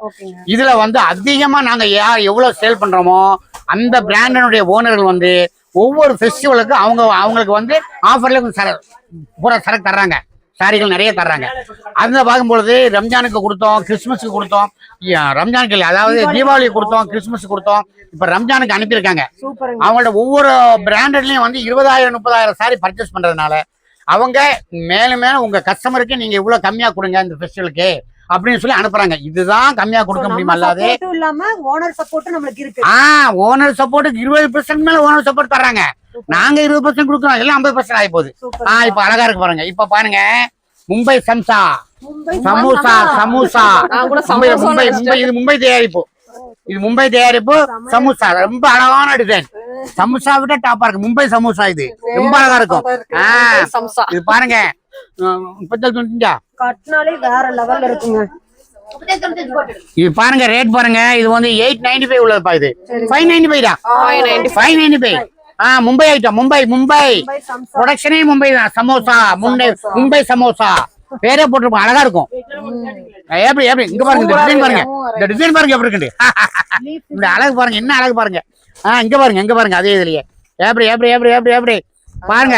இதுல வந்து அதிகமா நாங்க எவ்வளவு சேல் பண்றோமோ அந்த பிராண்டனுடைய ஓனர்கள் வந்து ஒவ்வொரு ஃபெஸ்டிவலுக்கு அவங்களுக்கு வந்து ஆஃபர்ல பூரா சரக்கு தர்றாங்க. சாரிகள் நிறைய தர்றாங்க. அதுல பார்க்கும்பொழுது ரம்ஜானுக்கு கொடுத்தோம், கிறிஸ்துமஸுக்கு கொடுத்தோம், ரம்ஜானுக்கு இல்லை, அதாவது தீபாவளிக்கு கொடுத்தோம், கிறிஸ்துமஸ் கொடுத்தோம். இப்ப ரம்ஜானுக்கு அனுப்பியிருக்காங்க. அவங்களோட ஒவ்வொரு பிராண்டட்லயும் வந்து 20,000-30,000 சாரி பர்ச்சேஸ் பண்றதுனால அவங்க மேலும் மேலும் உங்க கஸ்டமருக்கு நீங்க இவ்வளவு கம்மியா கொடுங்க இந்த ஃபெஸ்டிவலுக்கு அப்படின்னு சொல்லி அனுப்புறாங்க. இதுதான் கம்மியா கொடுக்க முடியுமா? அல்லாது ஓனர் சப்போர்ட் நம்மளுக்கு இருக்கு. ஓனர் சப்போர்ட்டுக்கு 20% மேல ஓனர் சப்போர்ட் தர்றாங்க. நாங்க 20% கொடுக்குறோம். எல்லாம் 50% ஆகி போகுது. இப்ப அழகா இருக்கு பாருங்க. இப்ப பாருங்க, மும்பை சம்சா, சமோசா, இது மும்பை தயாரிப்பு. இது மும்பை தயாரிப்பு சமோசா. ரொம்ப அழகான டிசைன். சமோசா விட டாப்பா இருக்கு மும்பை சமோசா. இது ரொம்ப அழகா இருக்கும். இது பாருங்க. வேற லெவல்ல இருக்குங்க. இது பாருங்க, ரேட் பாருங்க. இது வந்து 895 உள்ளதுப்பா. இது 595 தான். 595. மும்பை ஐட்டம். மும்பை ப்ரொடக்ஷனே மும்பை தான். சமோசா, மும்பை சமோசா பேரே போட்டிருப்போம். அழகா இருக்கும். எப்படி இங்க பாருங்க. இந்த டிசைன் பாருங்க. இந்த டிசைன் பாருங்க எப்படி இருக்கு. இந்த அழகு பாருங்க. என்ன அழகு பாருங்க. இங்க பாருங்க. அதே இதுலயே எப்படி பாருங்க.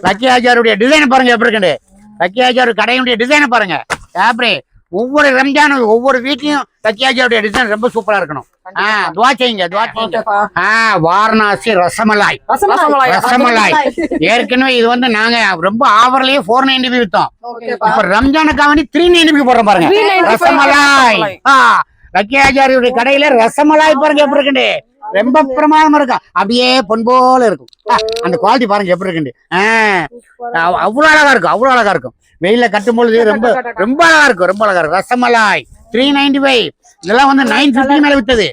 லக்கியாஜாருடைய டிசைன் பாருங்க எப்படி இருக்கு. லக்கியாஜாரு கடையுடைய டிசைனை பாருங்க. எப்படி ஒவ்வொரு ரம்ஜானும் ஒவ்வொரு வீட்லயும் லக்கியாஜாருடைய டிசைன் ரொம்ப சூப்பரா இருக்கணும். துவா செய்யுங்க. வாரணாசி ரசமலாய். ஏற்கனவே இது வந்து நாங்க ரொம்ப ஆவர்லயே 495 வித்தோம். இப்ப ரம்ஜானுக்காக வேண்டி 395 போடுறோம் பாருங்க. ரசமலாய். லக்கியாஜாருடைய கடையில ரசமலாய் பாருங்க எப்படி இருக்கு. ரொம்ப பிரமாதமா இருக்கும். அப்படியே பொன் போல இருக்கும். அந்த குவாலிட்டி பாருங்க எப்படி இருக்கு. அவ்வளவு அழகா இருக்கும். வெயில கட்டும் பொழுது ரொம்ப அழகா இருக்கும். ரசமலாய் 395. இதெல்லாம் வந்து 950 மேல வித்தது.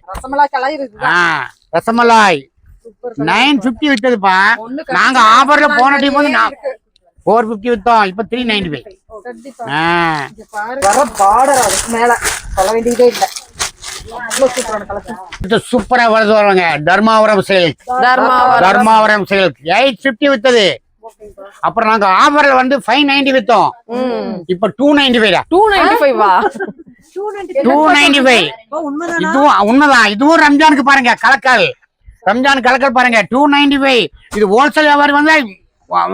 ரசமலாய் 950 வித்ததுப்பா. நாங்க ஆஃபர்ல போன டைம் வந்து 450 வித்தோம். இப்ப 395. வர பார்டர் அதுக்கு மேல சொல்ல வேண்டியதே இல்ல. சூப்பரா வருவாங்க. தர்மாவரம் சில்க். தர்மாவரம் சில்க் 850 வித்தது. அப்புறம் நாங்க ஆஃபர்ல வந்து 590 வித்தோம். இப்ப 295. 295. இதுவும் உண்மைதான். இதுவும் ரம்ஜானுக்கு பாருங்க கலக்கல். ரம்ஜான் கலக்கல் பாருங்க 295. இது ஹோல்சேல் வியாபாரி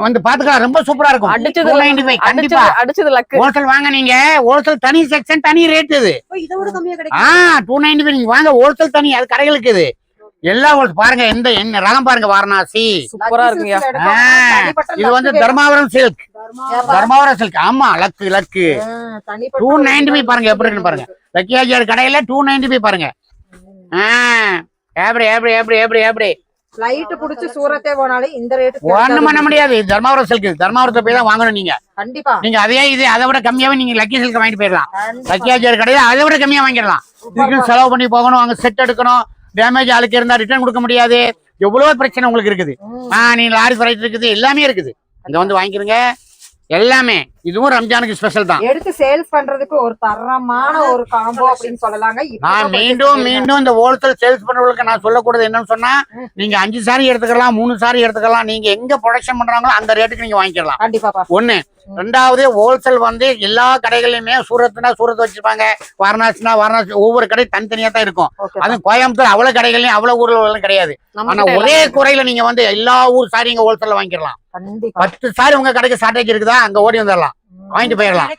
வந்து பாத்துக்கலாம். ரொம்ப சூப்பரா இருக்கும். 295 கண்டிப்பா. ஹோல்சேல் வாங்க. நீங்க ஹோல்சேல் தனி செக்ஷன் தனி ரேட் இது. 295 நீங்க வாங்க. ஹோல்சேல் தனி, அது கடைகளுக்கு இது. எல்லா பாருங்க. என்ன ரகம் பாருங்க. வாரணாசி சூப்பரா இருக்குங்க. இது வந்து தர்மாவரம் சில்க். தர்மாவரம் சில்க். ஆமா, லக்கு 295 பாருங்க எப்படி இருக்குன்னு பாருங்க. லக்கியாஜியார் கடையில 295 பாருங்க. எப்படி லைட் புடிச்சு சூரத்தே போனாலே இந்த ரேட் ஒண்ணும் பண்ண முடியாது. தர்மாவரம் சில்க். தர்மாவரத்தை போய் தான் வாங்கணும் நீங்க. கண்டிப்பா நீங்க அதை விட கம்மியாவே நீங்க லக்கி சில்க் வாங்கிட்டு போயிடலாம். லக்கியாஜியார் கடையில அதை விட கம்மியா வாங்கிடலாம். இதுக்கு செலவு பண்ணி போகணும். அங்க செட் எடுக்கணும். டேமேஜ் ஆளுக்கு இருந்தா ரிட்டர்ன் கொடுக்க முடியாது. எவ்வளவு பிரச்சனை உங்களுக்கு இருக்குது. நீங்க லாரி ஃபரைட் இருக்குது. எல்லாமே இருக்குது. இங்க வந்து வாங்கிக்கிறீங்க எல்லாமே. இதுவும் ரம்ஜானுக்கு ஸ்பெஷல் தான். எடுத்து சேல்ஸ் பண்றதுக்கு ஒரு தரமான ஒரு காம்போ அப்படின்னு சொல்லலாங்க. நான் மீண்டும் இந்த ஹோல்சேல் சேல்ஸ் பண்றவங்களுக்கு நான் சொல்லக்கூடாது என்னன்னு சொன்னா, நீங்க 5 சாரி எடுத்துக்கலாம், 3 சாரி எடுத்துக்கலாம். நீங்க எங்க ப்ரொடக்ஷன் பண்றாங்களோ அந்த ரேட்டுக்கு நீங்க வாங்கிக்கலாம். கண்டிப்பா. ஒண்ணு. ரெண்டாவது, ஹோல்சேல் வந்து எல்லா கடைகள்லயுமே சூரத்னா சூரத் வச்சிருப்பாங்க, வாரணாசினா வாரணாசி. ஒவ்வொரு கடை தனித்தனியா தான் இருக்கும். அதுவும் கோயம்புத்தூர் அவ்வளவு கடைகள்லயும் அவ்வளவு ஊர்ல கிடையாது. ஆனா ஒரே குறையில நீங்க வந்து எல்லா ஊர் சாரி இங்க ஹோல்சேல்ல வாங்கிக்கலாம். 10 சாரி உங்க கடைக்கு ஷார்டேஜ் இருக்குதா, அங்க ஓடி வந்துடலாம், வாங்கிட்டு போயிடலாம்.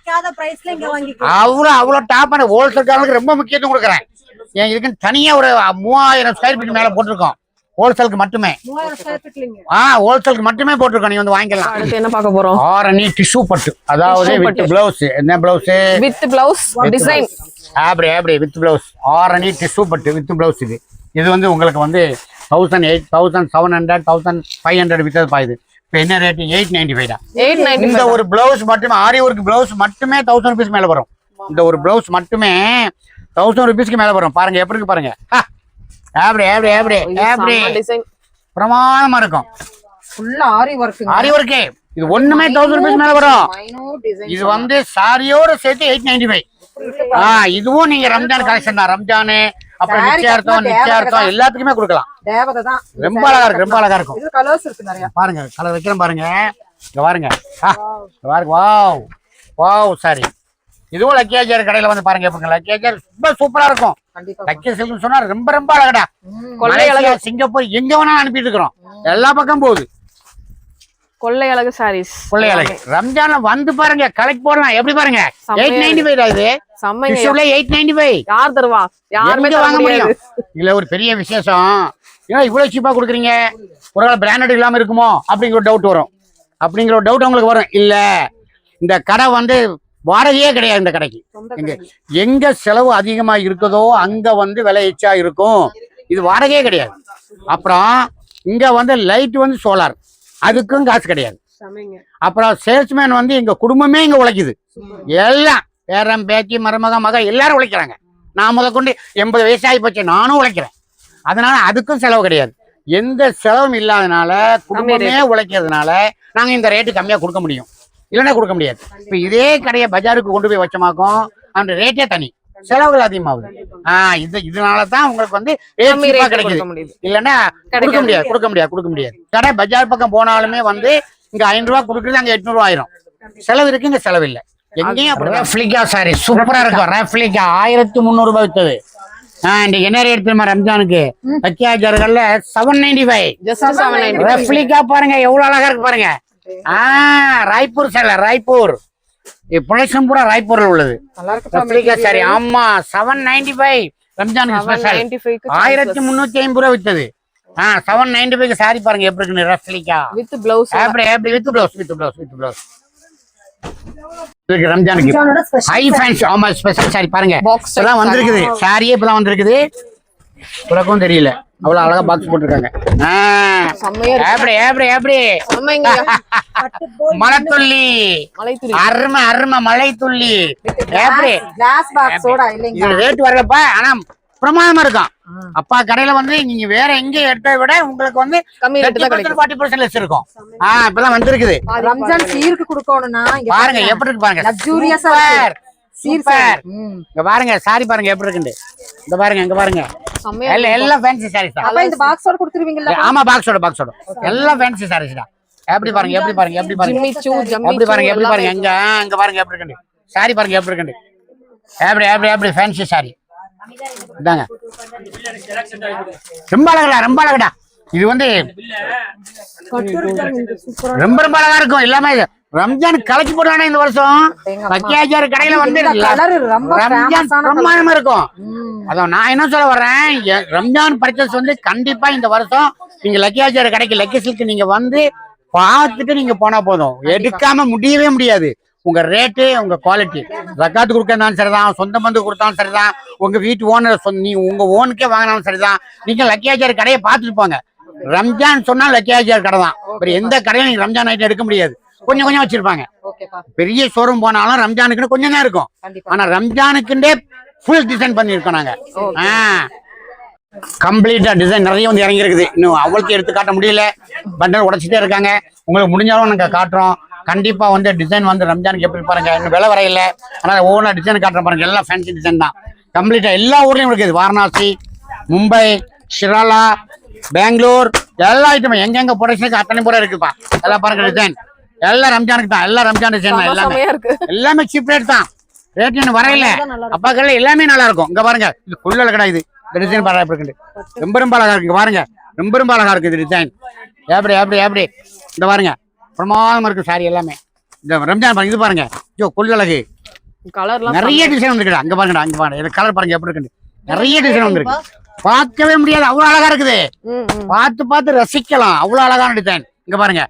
அவ்வளவு டாப்பான ஹோல்சேல்காரங்களுக்கு ரொம்ப முக்கியத்துவம் கொடுக்குறேன். இதுக்கு தனியா ஒரு 3000 ஸ்கொயர் ஃபீட் மேல போட்டிருக்கோம். ஹோல்சேலுக்கு மட்டுமே. ஹோல்சேலுக்கு மட்டுமே போட்டிருக்கோம். நீ வந்து வாங்கிக்கலாம். என்ன பார்க்க போறோம்? ஆரணி டிஷ்யூ பட்டு. அதாவது வித் பிளவுஸ். என்ன பிளவுஸ்? With blouse design. அப்படி வித் பிளவுஸ். ஆரணி டிஷ்யூ பட்டு வித் பிளவுஸ். இது வந்து உங்களுக்கு வந்து 1800, 1700, 1500 வித்தது பாயுது. இப்ப என்ன ரேட்? 895 தான். இந்த ஒரு பிளவுஸ் மட்டுமே, ஆரி ஒர்க் பிளவுஸ் மட்டுமே 1000 rupees மேல வரும். இந்த ஒரு பிளவுஸ் மட்டுமே 1000 rupeesக்கு மேல வரும். பாருங்க எப்படி இருக்கு பாருங்க. அப்படி பிரமாதமா இருக்கும். ஆரி ஒர்க். இது ஒண்ணுமே 1000 rupees மேல வரும். இது வந்து சாரியோட சேர்த்து 895. இதுவும் நீங்க ரம்ஜான் கலெக்ஷன் தான். ரம்ஜானு அப்புறம் நிச்சயார்த்தம் எல்லாத்துக்குமே கொடுக்கலாம். ரொம்ப அழகா இருக்கும். பாருங்க கலர் வைக்கிறேன் பாருங்க. இங்க பாருங்க. Wow sorry. இதுவும் லக்கியாஜியார் கடையில வந்து பாருங்க எப்படிங்க. லக்கியாஜியார் ரொம்ப சூப்பரா இருக்கும். லக்கிய சில்க்னு சொன்னா ரொம்ப அழகா. மலேசியா, சிங்கப்பூர் எங்க வேணாலும் அனுப்பிட்டு இருக்கிறோம். எல்லா பக்கம் போகுது. கொள்ளை அழகு சாரீஸ். கொள்ளை அழகு. ரம்ஜான்ல வந்து பாருங்க, கலெக்ட் போடலாம். எப்படி பாருங்க 895 இது. 895. யார் தருவா? யாருமே வாங்க முடியாது. இல்ல ஒரு பெரிய விசேஷம். ஏன்னா இவ்வளவு சீப்பா கொடுக்குறீங்க, ஒரு பிராண்டட் இல்லாம இருக்குமோ அப்படிங்கிற ஒரு டவுட் வரும். அப்படிங்கிற ஒரு டவுட் உங்களுக்கு வரும். இல்ல, இந்த கடை வந்து வாடகையே கிடையாது. இந்த கடைக்கு எங்க செலவு அதிகமா இருக்குதோ அங்க வந்து விலை எச்சா இருக்கும். இது வாடகையே கிடையாது. அப்புறம் இங்க வந்து லைட் வந்து சோலார், அதுக்கும் காசு கிடையாது. அப்புறம் சேல்ஸ்மேன் வந்து எங்க குடும்பமே இங்க உழைக்குது. எல்லாம் பேரம் பேத்தி மருமக எல்லாரும் உழைக்கிறாங்க. நான் முதற்கொண்டு 80 வயசு ஆகி போச்சு, நானும் உழைக்கிறேன். அதனால அதுக்கும் செலவு கிடையாது. எந்த செலவும் இல்லாதனால குடும்பமே உழைக்கிறதுனால நாங்க இந்த ரேட்டு கம்மியா கொடுக்க முடியும். இல்லைன்னா கொடுக்க முடியாது. இப்ப இதே கடையை பஜாருக்கு கொண்டு போய் வச்சமாக்கும், அந்த ரேட்டே தனி, செலவுகள் அதிகமாகுது. இதனாலதான் உங்களுக்கு வந்து கிடைக்குது. இல்லைன்னா கொடுக்க முடியாது. கடை பஜார் பக்கம் போனாலுமே வந்து இங்க 500 ரூபாய் கொடுக்குறது அங்க 800 ரூபாய் ஆயிரும். செலவு இருக்கு, இங்க செலவு இல்லை. எங்கேயும் ரெஃப்ளிகா சாரி சூப்பரா இருக்கும். ரெஃப்ளிகா 1300 ரூபாய் வித்தது. இன்னைக்கு என்ன ரேட் தெரியுமா? ரம்ஜானுக்கு லக்கியாஜார்கள்ல 795. ரெஃப்ளிகா பாருங்க எவ்வளவு அழகா இருக்கு பாருங்க. ராய்ப்பூர் சேலை, ராய்ப்பூர் புனேஷம் பூரா ராய்ப்பூர்ல உள்ளது. ரெஃப்ளிகா சாரி. ஆமா 795. ரம்ஜானுக்கு ஸ்பெஷல் 1350 ரூபாய் வித்தது. 795 சாரி பாருங்க எப்படி இருக்கு. ரெஃப்ளிகா வித் பிளவுஸ். அப்படி வித் பிளவுஸ். ரம்ஜானுக்கு ஹை ஃபேன்சி. ஆமா ஸ்பெஷல் சாரி பாருங்க. இப்பதான் வந்திருக்குது சாரியே, இப்பதான் வந்திருக்குது. உனக்கும் தெரியல, அவ்வளவு அழகா பாக்ஸ் போட்டிருக்காங்க. மலைத்துள்ளி, அருமை மலைத்துள்ளி. ரேட் வரலப்பா, ஆனா பிரமாதமா இருக்கும். அப்பா கடையில வந்து நீங்க வேற எங்க எடுத்ததை விட உங்களுக்கு வந்து கம்மி ரேட் தான் கிடைக்கும். 40% லெஸ் இருக்கும். இப்பதான் வந்திருக்குது. ரம்ஜான் சீருக்கு கொடுக்கணும்னா இங்க பாருங்க எப்படி இருக்கு பாருங்க. லக்ஸூரியஸா சூப்பர். இங்க பாருங்க சாரி பாருங்க எப்படி இருக்குன்னு. இந்த பாருங்க இங்க பாருங்க. செம்மையா எல்லாம் ஃபேன்சி சாரீஸ் தான். அப்ப இந்த பாக்ஸோட கொடுத்துருவீங்கல்ல? ஆமா பாக்ஸோட எல்லாம் ஃபேன்சி சாரீஸ் தான். எப்படி பாருங்க எப்படி பாருங்க எப்படி பாருங்க ஜிம்மி சூ ஜம்மி எப்படி பாருங்க எப்படி பாருங்க அங்க பாருங்க எப்படி இருக்குன்னு. சாரி பாருங்க எப்படி இருக்குன்னு. எப்படி ஃபேன்சி சாரி இதாங்க. ரொம்ப அழகடா. இது வந்து ரொம்ப அழகா இருக்கும். எல்லாமே ரம்ஜான் கலக்கி போடுவானே இந்த வருஷம். பக்கியாச்சார் கடையில வந்து ரம்ஜான் பிரமாதமா இருக்கும். அதான் நான் என்ன சொல்ல வர்றேன், ரம்ஜான் பர்ச்சேஸ் வந்து கண்டிப்பா இந்த வருஷம் நீங்க லக்கியாச்சார் கடைக்கு லக்கி சில்க் நீங்க வந்து பார்த்துட்டு நீங்க போனா போதும். எடுக்காம முடியவே முடியாது. உங்க ரேட்டு உங்க குவாலிட்டி ஜக்காத்து கொடுக்கறதாலும் சரிதான், சொந்த பந்து கொடுத்தாலும் சரிதான், உங்க வீட்டு ஓனர் நீ உங்க ஓனுக்கே வாங்கினாலும் சரிதான். நீங்க லக்கியாச்சார் கடையை பார்த்துட்டு போங்க. ரம்ஜான் சொன்னா லக்கியாச்சார் கடை தான். எந்த கடையில நீங்க ரம்ஜான் ஐட்டம் எடுக்க முடியாது. கொஞ்சம் வச்சிருப்பாங்க. பெரிய ஷோரூம் போனாலும் ரம்ஜானுக்குன்னு கொஞ்சம் தான் இருக்கும். ஆனா ரம்ஜானுக்குண்டே ஃபுல் டிசைன் பண்ணிருக்கோம் நாங்க. கம்ப்ளீட்டா டிசைன் நிறைய வந்து இறங்கி இருக்குது. இன்னும் அவ்வளோக்கு எடுத்து காட்ட முடியல. பண்டல் உடைச்சிட்டே இருக்காங்க. உங்களுக்கு முடிஞ்சாலும் நாங்க காட்டுறோம். கண்டிப்பா வந்து டிசைன் வந்து ரம்ஜானுக்கு எப்படி பாருங்க. இன்னும் விலை வரையில. அதனால ஒவ்வொன்றா டிசைன் காட்டுற பாருங்க. எல்லாம் ஃபேன்சி டிசைன் தான். கம்ப்ளீட்டா எல்லா ஊர்லயும் இருக்குது. வாரணாசி, மும்பை, ஷிராலா, பெங்களூர் எல்லா ஐட்டமும் எங்கெங்க ப்ரொடக்ஷனுக்கு அத்தனை பூரா இருக்குப்பா. எல்லாம் பாருங்க டிசைன். எல்லாம் ரம்ஜானுக்கு தான். எல்லாம் ரம்ஜான் டிசைன் தான். எல்லாமே சீப் ரேட் தான். ரேட் இன்னும் வரையில. அப்பா கடையில எல்லாமே நல்லா இருக்கும். இங்க பாருங்க இது குள்ளல கடை. இது டிசைன் பாருங்க எப்படி இருக்கு. ரொம்ப அழகா இருக்கு. பாருங்க ரொம்ப அழகா இருக்கு இது டிசைன். எப்படி இந்த பாருங்க பிரமாதமா இருக்கு சாரி எல்லாமே. இந்த ரம்ஜான் பாருங்க. இது பாருங்க கொள்ளழகு கலர்லாம் நிறைய டிசைன் வந்துருக்கு. அங்க பாருங்கடா அங்க பாருங்க. இது கலர் பாருங்க எப்படி இருக்கு. நிறைய டிசைன் வந்துருக்கு. பார்க்கவே முடியாது. அவ்வளவு அழகா இருக்குது. பார்த்து ரசிக்கலாம். அவ்வளவு அழகான டிசைன். இங்க பாருங்க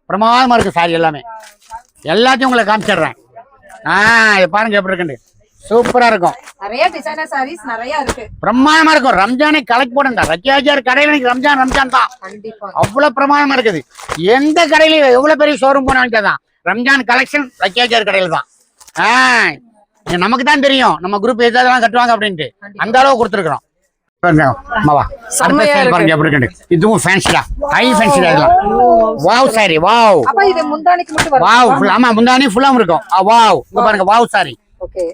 பிரமாதமா இருக்கு சாரி எல்லாமே. எல்லாத்தையும் உங்களை காமிச்சிடுறேன். இது பாருங்க எப்படி இருக்கு. சூப்பரா இருக்கும். நிறைய டிசைனர் சாரீஸ் நிறைய இருக்கு. பிரமாதமா இருக்கும். ரம்ஜானை கலெக்ட் போடுங்க. லக்கியாச்சார் கடையில ரம்ஜான் தான். அவ்வளவு பிரமாதமா இருக்குது. எந்த கடையில எவ்வளவு பெரிய ஷோரூம் போனாலும் தான் ரம்ஜான் கலெக்ஷன் லக்கியாச்சார் கடையில தான். நமக்கு தான் தெரியும் நம்ம குரூப் எதாவது கட்டுவாங்க அப்படின்ட்டு. அந்த அளவு கொடுத்துருக்கோம். இதுவும் ஃபேன்சிடா. ஹை ஃபேன்சிடா இதெல்லாம். Wow sorry. வாவ். அப்ப இது முந்தானிக்கு மட்டும் வரும். வாவ். ஆமா முந்தானி ஃபுல்லா இருக்கும். வாவ். இங்க பாருங்க wow sorry. Okay.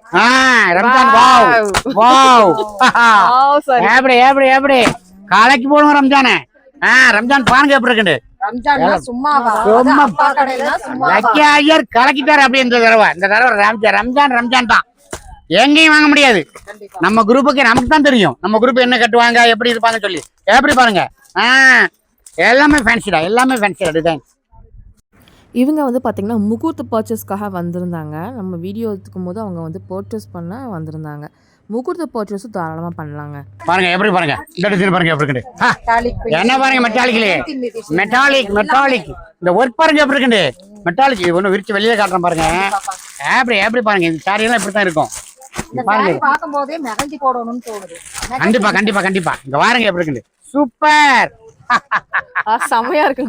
Ramzan wow. எப்படி காலைக்கு போடுவோம் ரம்ஜானே. ரம்ஜான் பாருங்க எப்படி இருக்கு. ரம்ஜான் சும்மாவா? அப்பா கடையில சும்மா லக்கியாச்சார் கலக்கிட்டாரு அப்படி. இந்த தடவை ரம்ஜான் தான். எங்கேயும் வாங்க முடியாது. நம்ம குரூப்புக்கு நமக்கு தான் தெரியும். நம்ம குரூப் என்ன கட்டுவாங்க எப்படி இருப்பாங்க சொல்லி. எப்படி பாருங்க எல்லாமே ஃபேன்சிடா டிசைன். இவங்க வந்து பார்த்திங்கன்னா முகூர்த்த பர்ச்சேஸ்க்காக வந்திருந்தாங்க. நம்ம வீடியோ எடுத்துக்கும் போது அவங்க வந்து பர்ச்சேஸ் பண்ண வந்திருந்தாங்க. முகூர்த்த பர்ச்சேஸும் தாராளமாக பண்ணலாங்க. பாருங்க எப்படி பாருங்க. இந்த டிசைன் பாருங்க எப்படி இருக்கு. என்ன பாருங்க மெட்டாலிக். இந்த ஒர்க் பாருங்க எப்படி இருக்கு. மெட்டாலிக் ஒன்று விரிச்சு வெளியே காட்டுறேன் பாருங்க. எப்படி பாருங்க. இந்த சாரி எல்லாம் இப்படித்தான் இருக்கும். பாக்கும்போதே மெஹந்தி போடணும்னு தோணுது. கண்டிப்பா இங்க பாருங்க எப்படி இருக்கு. சூப்பர். செமையா இருக்கு.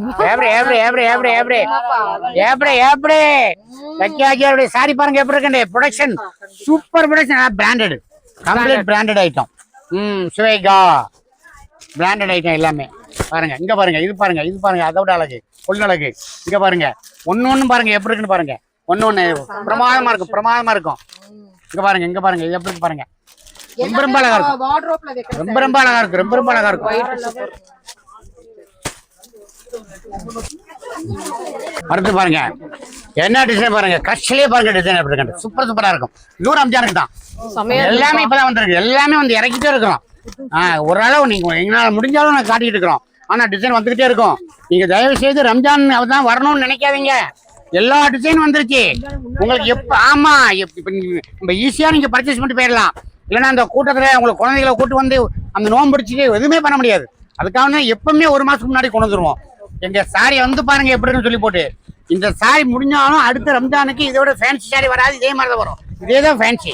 எப்படி லக்கியாச்சார் சாரி பாருங்க எப்படி இருக்கு. Production super production. Branded complete branded item. Suvega branded item எல்லாமே பாருங்க. இங்க பாருங்க இது பாருங்க அதோட அழகு பொண்ணழகு. இங்க பாருங்க ஒன்னு பாருங்க எப்படி இருக்குன்னு பாருங்க. ஒன்னு பிரமாதமா இருக்கும். இங்க பாருங்க இது எப்படி பாருங்க. ரொம்ப அழகா இருக்கும். ரொம்ப அழகா இருக்கும். அடுத்து பாருங்க என்ன டிசைன் பாருங்க. கஷ்டலே பாருங்க டிசைன் எப்படி இருக்கு. சூப்பரா இருக்கும். இதுவும் ரம்ஜானுக்கு தான். எல்லாமே இப்பதான் வந்திருக்கு. எல்லாமே வந்து இறக்கிட்டே இருக்கிறோம். ஓரளவு நீங்க எங்களால முடிஞ்சாலும் நான் காட்டிட்டு இருக்கிறோம். ஆனா டிசைன் வந்துகிட்டே இருக்கும். நீங்க தயவு செய்து ரம்ஜான் தான் வரணும்னு நினைக்காதீங்க. எல்லா டிசைன் வந்துருச்சு உங்களுக்கு. இப்ப ஈஸியா நீங்க பர்ச்சேஸ் பண்ணிட்டு போயிடலாம். இல்லைன்னா அந்த கூட்டத்துல உங்களுக்கு குழந்தைகளை கூட்டு வந்து அந்த நோம்பு பிடிச்சிட்டு எதுவுமே பண்ண முடியாது. அதுக்காக எப்பவுமே ஒரு மாசத்துக்கு முன்னாடி கொண்டு வந்துருவோம். எங்க சாரி வந்து பாருங்க எப்படின்னு சொல்லி போட்டு. இந்த சாரி முடிஞ்சாலும் அடுத்த ரம்ஜானுக்கு இதோட ஃபேன்சி சாரி வராது. இதே மாதிரி தான் வரும். இதேதான் ஃபேன்சி.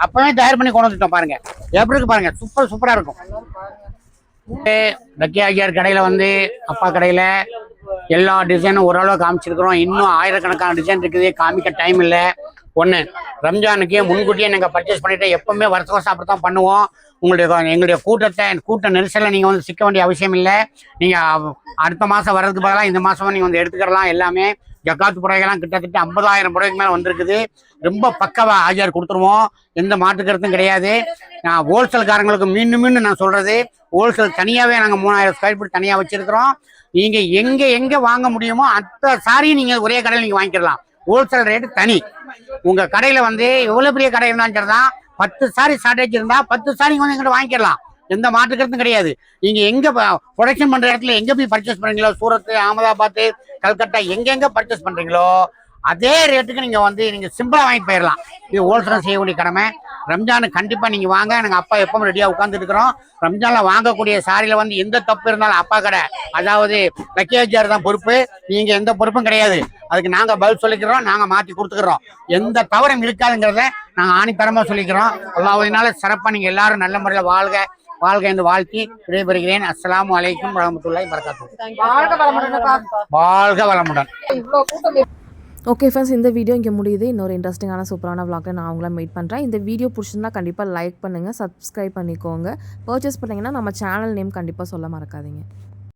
அப்பவே தயார் பண்ணி கொண்டு வந்துட்டோம் பாருங்க. எப்படி இருக்கு பாருங்க. சூப்பரா இருக்கும். லக்கியாச்சார் கடையில வந்து அப்பா கடையில எல்லா டிசைனும் ஓரளவு காமிச்சிருக்கிறோம். இன்னும் ஆயிரக்கணக்கான டிசைன் இருக்குது. காமிக்க டைம் இல்லை. ஒன்று ரம்ஜானுக்கு முன்கூட்டியே நாங்கள் பர்ச்சேஸ் பண்ணிட்டு எப்பவுமே வருஷம் அப்படித்தான் பண்ணுவோம். எங்களுடைய கூட்ட நெரிசலில் நீங்கள் வந்து சிக்க வேண்டிய அவசியம் இல்லை. நீங்கள் அடுத்த மாதம் வர்றதுக்கு பதிலாக இந்த மாதம் நீங்கள் வந்து எடுத்துக்கலாம். எல்லாமே ஜக்காத்து புடவைகள்லாம் கிட்டத்தட்ட 50,000 புடவைக்கு மேலே வந்திருக்குது. ரொம்ப பக்கவா ஆஜர் கொடுத்துருவோம், எந்த மாற்று கருத்தும் கிடையாது. நான் ஹோல்சேல்காரங்களுக்கு மீண்டும் நான் சொல்கிறது, ஹோல்சேல் தனியாகவே நாங்கள் 3000 ஸ்கொயர் ஃபீட் தனியாக வச்சுருக்கிறோம். நீங்கள் எங்கே வாங்க முடியுமோ அத்தனை சாரியும் நீங்கள் ஒரே கடையில் நீங்கள் வாங்கிக்கலாம். ஹோல்சேல் ரேட்டு தனி. உங்கள் கடையில் வந்து எவ்வளோ பெரிய கடை இருந்தாலும் சரி தான், 10 சாரி ஷார்டேஜ் இருந்தால் 10 சாரி வந்து எங்கிட்ட வாங்கிக்கலாம். எந்த மாற்றுக்கிறதும் கிடையாது. நீங்கள் எங்கே ப்ரொடக்ஷன் பண்ணுற இடத்துல எங்கே போய் பர்ச்சேஸ் பண்ணுறீங்களோ, சூரத்து, அகமதாபாத், கல்கட்டா எங்கெங்கே பர்ச்சேஸ் பண்ணுறீங்களோ அதே ரேட்டுக்கு நீங்கள் வந்து நீங்கள் சிம்பிளாக வாங்கிட்டு போயிடலாம். இது ஹோல்சேல் செய்யக்கூடிய கடமை. ரம்ஜானுக்கு கண்டிப்பாக நீங்கள் வாங்க. நாங்கள் அப்பா எப்பவும் ரெடியாக உட்காந்துட்டு இருக்கிறோம். ரம்ஜானில் வாங்கக்கூடிய சாரியில் வந்து எந்த தப்பு இருந்தாலும் அப்பா கடை, அதாவது லக்கேஜார் தான் பொறுப்பு. நீங்கள் எந்த பொறுப்பும் கிடையாது. அதுக்கு நாங்கள் பதில் சொல்லிக்கிறோம், நாங்கள் மாற்றி கொடுத்துக்கிறோம். எந்த தவறும் இருக்காதுங்கிறத நாங்கள் ஆணித்தரமாக சொல்லிக்கிறோம். அல்லாஹ்வினால சிறப்பாக நீங்கள் எல்லாரும் நல்ல முறையில் வாழ்க என்று வாழ்த்தி விடைபெறுகிறேன். அஸ்ஸலாமு அலைக்கும் வரஹ்மத்துல்லாஹி வபரகாத்துஹு. வாழ்க வளமுடன். இவ்வளவு கூட்டம் ஓகே ஃப்ரெண்ட்ஸ், இந்த வீடியோ இங்கே முடியுது. இன்னொரு இன்ட்ரெஸ்டிங்கான சூப்பரான vlogல நான் உங்களை மீட் பண்ணுறேன். இந்த வீடியோ பிடிச்சிருந்தா கண்டிப்பாக லைக் பண்ணுங்கள், சப்ஸ்கிரைப் பண்ணிக்கோங்க. பர்ச்சேஸ் பண்ணிங்கன்னா நம்ம சேனல் நேம் கண்டிப்பாக சொல்ல மறக்காதீங்க.